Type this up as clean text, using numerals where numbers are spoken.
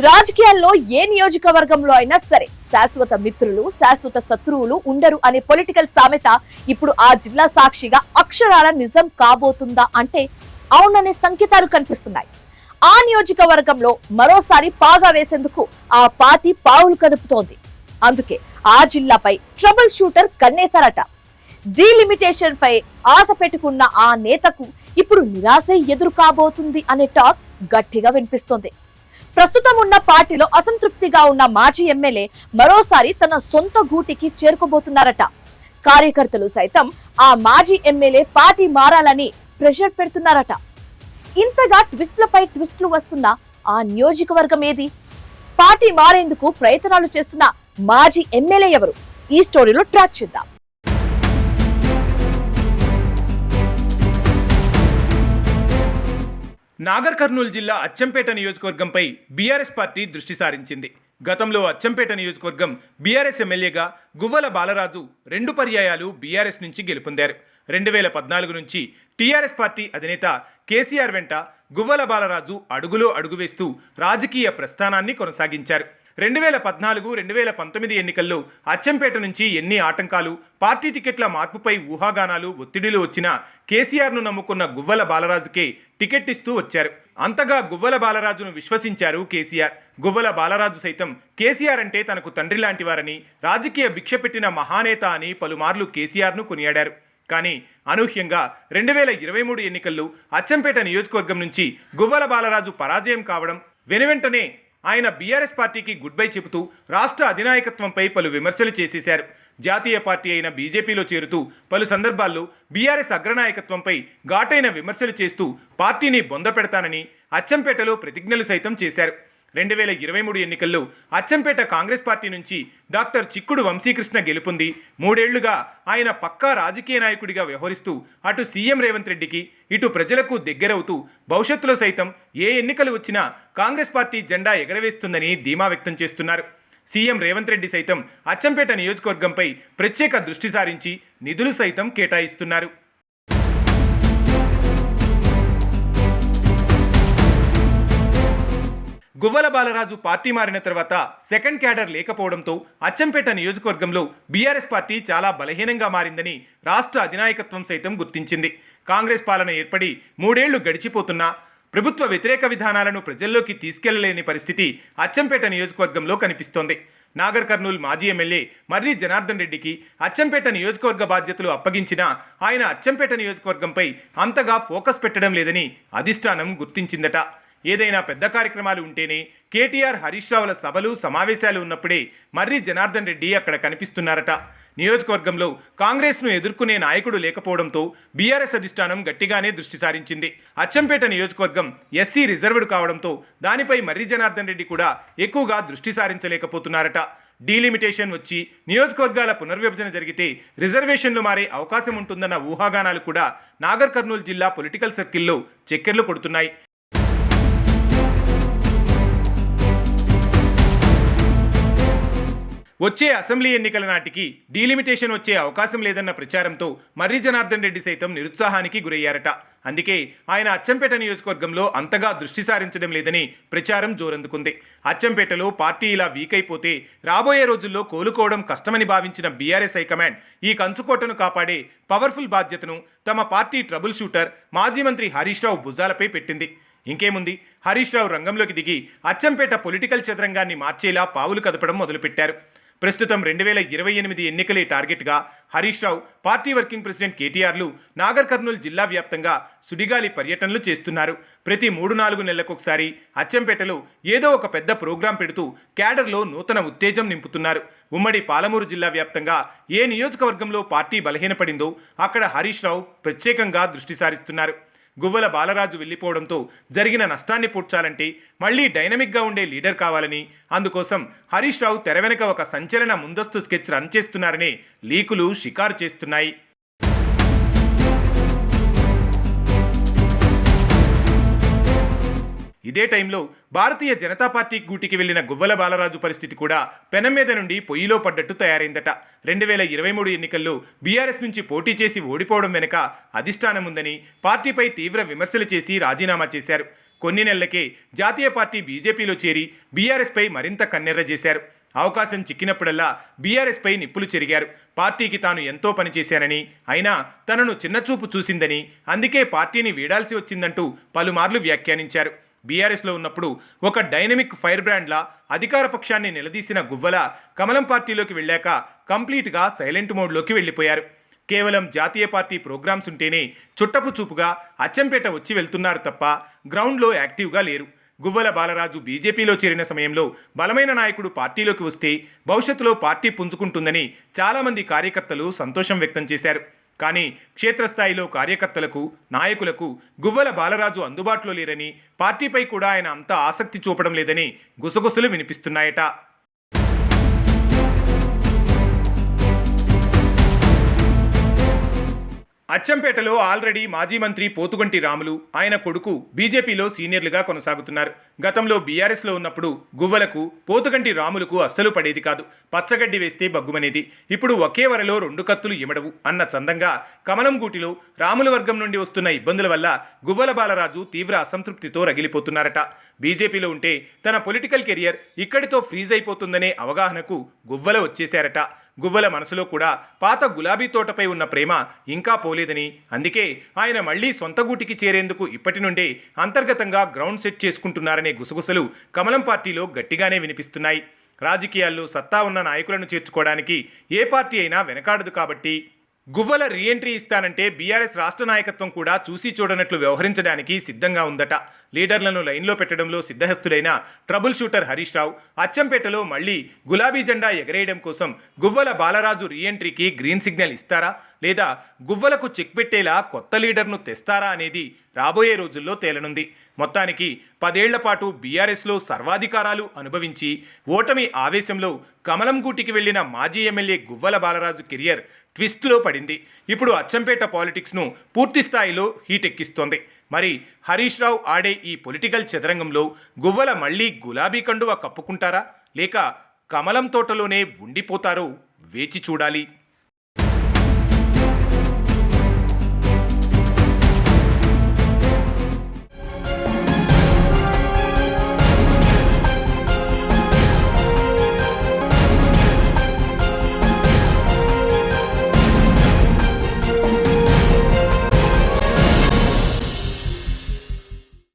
రాజకీయాల్లో ఏ నియోజకవర్గంలో అయినా సరే శాశ్వత మిత్రులు శాశ్వత శత్రువులు ఉండరు అనే పొలిటికల్ సామెత ఇప్పుడు ఆ జిల్లా సాక్షిగా అక్షరాల నిజం కాబోతుందా అంటే అవుననే సంకేతాలు కనిపిస్తున్నాయి. ఆ నియోజకవర్గంలో మరోసారి పాగా వేసేందుకు ఆ పార్టీ పావులు కదుపుతోంది. అందుకే ఆ జిల్లాపై ట్రబుల్ షూటర్ కన్నేశారట. డీలిమిటేషన్ పై ఆశ పెట్టుకున్న ఆ నేతకు ఇప్పుడు నిరాశ ఎదురు కాబోతుంది అనే టాక్ గట్టిగా వినిపిస్తోంది. ప్రస్తుతం ఉన్న పార్టీలో అసంతృప్తిగా ఉన్న మాజీ ఎమ్మెల్యే మరోసారి తన సొంత గూటికి చేరుకోబోతున్నారట. కార్యకర్తలు సైతం ఆ మాజీ ఎమ్మెల్యే పార్టీ మారాలని ప్రెషర్ పెడుతున్నారట. ఇంతగా ట్విస్ట్లపై ట్విస్ట్లు వస్తున్న ఆ నియోజకవర్గం ఏది? పార్టీ మారేందుకు ప్రయత్నాలు చేస్తున్న మాజీ ఎమ్మెల్యే ఎవరు? ఈ స్టోరీలో ట్రాక్ చేద్దాం. నాగర్ కర్నూలు జిల్లా అచ్చంపేట నియోజకవర్గంపై బీఆర్ఎస్ పార్టీ దృష్టి సారించింది. గతంలో అచ్చంపేట నియోజకవర్గం బీఆర్ఎస్ ఎమ్మెల్యేగా గువ్వల బాలరాజు 2 పర్యాయాలు బీఆర్ఎస్ నుంచి గెలుపొందారు. 2014 నుంచి టీఆర్ఎస్ పార్టీ అధినేత కేసీఆర్ వెంట గువ్వల బాలరాజు అడుగులో అడుగు వేస్తూ రాజకీయ ప్రస్థానాన్ని కొనసాగించారు. 2014-2019 ఎన్నికల్లో అచ్చంపేట నుంచి ఎన్ని ఆటంకాలు, పార్టీ టికెట్ల మార్పుపై ఊహాగానాలు, ఒత్తిడిలు వచ్చినా కేసీఆర్ను నమ్ముకున్న గువ్వల బాలరాజుకే టికెట్ ఇస్తూ వచ్చారు. అంతగా గువ్వల బాలరాజును విశ్వసించారు కేసీఆర్. గువ్వల బాలరాజు సైతం కేసీఆర్ అంటే తనకు తండ్రి లాంటివారని, రాజకీయ భిక్ష పెట్టిన మహానేత అని పలుమార్లు కేసీఆర్ను కొనియాడారు. కానీ అనూహ్యంగా 2023 ఎన్నికల్లో అచ్చంపేట నియోజకవర్గం నుంచి గువ్వల బాలరాజు పరాజయం కావడం వెనువెంటనే ఆయన బీఆర్ఎస్ పార్టీకి గుడ్ బై చెబుతూ రాష్ట్ర అధినాయకత్వంపై పలు విమర్శలు చేసేశారు. జాతీయ పార్టీ అయిన బీజేపీలో చేరుతూ పలు సందర్భాల్లో బీఆర్ఎస్ అగ్రనాయకత్వంపై ఘాటైన విమర్శలు చేస్తూ పార్టీని బొందపెడతానని అచ్చంపేటలో ప్రతిజ్ఞలు సైతం చేశారు. 2023 ఎన్నికల్లో అచ్చంపేట కాంగ్రెస్ పార్టీ నుంచి డాక్టర్ చిక్కుడు వంశీకృష్ణ గెలుపొంది 3 ఏళ్లుగా ఆయన పక్కా రాజకీయ నాయకుడిగా వ్యవహరిస్తూ అటు సీఎం రేవంత్ రెడ్డికి ఇటు ప్రజలకు దగ్గరవుతూ భవిష్యత్తులో సైతం ఏ ఎన్నికలు వచ్చినా కాంగ్రెస్ పార్టీ జెండా ఎగరవేస్తుందని ధీమా వ్యక్తం చేస్తున్నారు. సీఎం రేవంత్ రెడ్డి సైతం అచ్చంపేట నియోజకవర్గంపై ప్రత్యేక దృష్టి సారించి నిధులు సైతం కేటాయిస్తున్నారు. గువ్వల బాలరాజు పార్టీ మారిన తర్వాత సెకండ్ క్యాడర్ లేకపోవడంతో అచ్చంపేట నియోజకవర్గంలో బీఆర్ఎస్ పార్టీ చాలా బలహీనంగా మారిందని రాష్ట్ర అధినాయకత్వం సైతం గుర్తించింది. కాంగ్రెస్ పాలన ఏర్పడి 3 ఏళ్లు గడిచిపోతున్నా ప్రభుత్వ వ్యతిరేక విధానాలను ప్రజల్లోకి తీసుకెళ్లలేని పరిస్థితి అచ్చంపేట నియోజకవర్గంలో కనిపిస్తోంది. నాగర్ కర్నూలు మాజీ ఎమ్మెల్యే మర్రి జనార్దన్ రెడ్డికి అచ్చంపేట నియోజకవర్గ బాధ్యతలు అప్పగించినా ఆయన అచ్చంపేట నియోజకవర్గంపై అంతగా ఫోకస్ పెట్టడం లేదని అధిష్టానం గుర్తించిందట. ఏదైనా పెద్ద కార్యక్రమాలు ఉంటేనే కేటీఆర్, హరీష్ రావుల సభలు సమావేశాలు ఉన్నప్పుడే మర్రి జనార్దన్ రెడ్డి అక్కడ కనిపిస్తున్నారట. నియోజకవర్గంలో కాంగ్రెస్ను ఎదుర్కొనే నాయకుడు లేకపోవడంతో బీఆర్ఎస్ అధిష్టానం గట్టిగానే దృష్టి సారించింది. అచ్చంపేట నియోజకవర్గం ఎస్సీ రిజర్వ్డ్ కావడంతో దానిపై మర్రి జనార్దన్ రెడ్డి కూడా ఎక్కువగా దృష్టి సారించలేకపోతున్నారట. డీలిమిటేషన్ వచ్చి నియోజకవర్గాల పునర్విభజన జరిగితే రిజర్వేషన్లు మారే అవకాశం ఉంటుందన్న ఊహాగానాలు కూడా నాగర్ కర్నూలు జిల్లా పొలిటికల్ సర్కిల్లో చక్కెర్లు కొడుతున్నాయి. వచ్చే అసెంబ్లీ ఎన్నికల నాటికి డీలిమిటేషన్ వచ్చే అవకాశం లేదన్న ప్రచారంతో మర్రి జనార్దన్ రెడ్డి సైతం నిరుత్సాహానికి గురయ్యారట. అందుకే ఆయన అచ్చంపేట నియోజకవర్గంలో అంతగా దృష్టి సారించడం లేదని ప్రచారం జోరందుకుంది. అచ్చంపేటలో పార్టీ ఇలా వీక్ అయిపోతే రాబోయే రోజుల్లో కోలుకోవడం కష్టమని భావించిన బీఆర్ఎస్ హైకమాండ్ ఈ కంచుకోటను కాపాడే పవర్ఫుల్ బాధ్యతను తమ పార్టీ ట్రబుల్ షూటర్ మాజీ మంత్రి హరీష్ రావు భుజాలపై పెట్టింది. ఇంకేముంది, హరీష్ రావు రంగంలోకి దిగి అచ్చంపేట పొలిటికల్ చదరంగాన్ని మార్చేలా పావులు కదపడం మొదలుపెట్టారు. ప్రస్తుతం 2028 ఎన్నికలే టార్గెట్గా Harish Rao, party working president కేటీఆర్లు నాగర్ కర్నూలు జిల్లా వ్యాప్తంగా సుడిగాలి పర్యటనలు చేస్తున్నారు. ప్రతి 3-4 నెలలకొకసారి అచ్చంపేటలో ఏదో ఒక పెద్ద ప్రోగ్రాం పెడుతూ క్యాడర్లో నూతన ఉత్తేజం నింపుతున్నారు. ఉమ్మడి పాలమూరు జిల్లా వ్యాప్తంగా ఏ నియోజకవర్గంలో పార్టీ బలహీనపడిందో అక్కడ హరీష్ రావు ప్రత్యేకంగా దృష్టి సారిస్తున్నారు. గువ్వల బాలరాజు వెళ్లిపోవడంతో జరిగిన నష్టాన్ని పూడ్చాలంటే మళ్లీ డైనమిక్గా ఉండే లీడర్ కావాలని, అందుకోసం హరీష్ రావు తెర వెనుక ఒక సంచలన ముందస్తు స్కెచ్ రన్ చేస్తున్నారనే లీకులు షికారు చేస్తున్నాయి. ఇదే టైంలో భారతీయ జనతా పార్టీ గూటికి వెళ్లిన గువ్వల బాలరాజు పరిస్థితి కూడా పెనం మీద నుండి పొయ్యిలో పడ్డట్టు తయారైందట. 2023 ఎన్నికల్లో బీఆర్ఎస్ నుంచి పోటీ చేసి ఓడిపోవడం వెనుక అధిష్టానం ఉందని పార్టీపై తీవ్ర విమర్శలు చేసి రాజీనామా చేశారు. కొన్ని నెలలకే జాతీయ పార్టీ బీజేపీలో చేరి బీఆర్ఎస్పై మరింత కన్నెర్ర చేశారు. అవకాశం చిక్కినప్పుడల్లా బీఆర్ఎస్పై నిప్పులు చెరిగారు. పార్టీకి తాను ఎంతో పనిచేశానని, అయినా తనను చిన్నచూపు చూసిందని, అందుకే పార్టీని వీడాల్సి వచ్చిందంటూ పలుమార్లు వ్యాఖ్యానించారు. బీఆర్ఎస్లో ఉన్నప్పుడు ఒక డైనమిక్ ఫైర్ బ్రాండ్లా అధికార పక్షాన్ని నిలదీసిన గువ్వల కమలం పార్టీలోకి వెళ్ళాక కంప్లీట్గా సైలెంట్ మోడ్లోకి వెళ్ళిపోయారు. కేవలం జాతీయ పార్టీ ప్రోగ్రామ్స్ ఉంటేనే చుట్టపు చూపుగా అచ్చంపేట వచ్చి వెళ్తున్నారు తప్ప గ్రౌండ్లో యాక్టివ్గా లేరు. గువ్వల బాలరాజు బీజేపీలో చేరిన సమయంలో బలమైన నాయకుడు పార్టీలోకి వస్తే భవిష్యత్తులో పార్టీ పుంజుకుంటుందని చాలామంది కార్యకర్తలు సంతోషం వ్యక్తం చేశారు. కానీ క్షేత్రస్థాయిలో కార్యకర్తలకు, నాయకులకు గువ్వల బాలరాజు అందుబాటులో లేరని, పార్టీపై కూడా ఆయన అంత ఆసక్తి చూపడం లేదని గుసగుసలు వినిపిస్తున్నాయట. అచ్చంపేటలో ఆల్రెడీ మాజీ మంత్రి పోతుగంటి రాములు, ఆయన కొడుకు బీజేపీలో సీనియర్లుగా కొనసాగుతున్నారు. గతంలో బీఆర్ఎస్లో ఉన్నప్పుడు గువ్వలకు, పోతుగంటి రాములకు అస్సలు పడేది కాదు. పచ్చగడ్డి వేస్తే బగ్గుమనేది. ఇప్పుడు ఒకే వరలో రెండు కత్తులు ఇమడవు అన్న చందంగా కమలం గూటిలో రాముల వర్గం నుండి వస్తున్న ఇబ్బందుల వల్ల గువ్వల బాలరాజు తీవ్ర అసంతృప్తితో రగిలిపోతున్నారట. బీజేపీలో ఉంటే తన పొలిటికల్ కెరియర్ ఇక్కడితో ఫ్రీజ్ అయిపోతుందనే అవగాహనకు గువ్వల వచ్చేశారట. గువ్వల మనసులో కూడా పాత గులాబీ తోటపై ఉన్న ప్రేమ ఇంకా పోలేదని, అందుకే ఆయన మళ్లీ సొంత గూటికి చేరేందుకు ఇప్పటి నుండే అంతర్గతంగా గ్రౌండ్ సెట్ చేసుకుంటున్నారనే గుసగుసలు కమలం పార్టీలో గట్టిగానే వినిపిస్తున్నాయి. రాజకీయాల్లో సత్తా ఉన్న నాయకులను చేర్చుకోవడానికి ఏ పార్టీ అయినా వెనకాడదు కాబట్టి గువ్వల రీఎంట్రీ ఇస్తానంటే బీఆర్ఎస్ రాష్ట్ర నాయకత్వం కూడా చూసి చూడనట్లు వ్యవహరించడానికి సిద్ధంగా ఉందట. లీడర్లను లైన్లో పెట్టడంలో సిద్ధహస్తుడైన ట్రబుల్ షూటర్ హరీష్ రావు అచ్చంపేటలో మళ్లీ గులాబీ జెండా ఎగరేయడం కోసం గువ్వల బాలరాజు రీఎంట్రీకి గ్రీన్ సిగ్నల్ ఇస్తారా, లేదా గువ్వలకు చెక్ పెట్టేలా కొత్త లీడర్ను తెస్తారా అనేది రాబోయే రోజుల్లో తేలనుంది. మొత్తానికి 10 ఏళ్ల పాటు బీఆర్ఎస్లో సర్వాధికారాలు అనుభవించి ఓటమి ఆవేశంలో కమలం గూటికి వెళ్లిన మాజీ ఎమ్మెల్యే గువ్వల బాలరాజు కెరియర్ ట్విస్ట్లో పడింది. ఇప్పుడు అచ్చంపేట పాలిటిక్స్ను పూర్తి స్థాయిలో హీటెక్కిస్తోంది. మరి హరీష్ రావు ఆడే ఈ పొలిటికల్ చదరంగంలో గువ్వల మళ్లీ గులాబీ కండువా కప్పుకుంటారా, లేక కమలం తోటలోనే ఉండిపోతారో వేచి చూడాలి.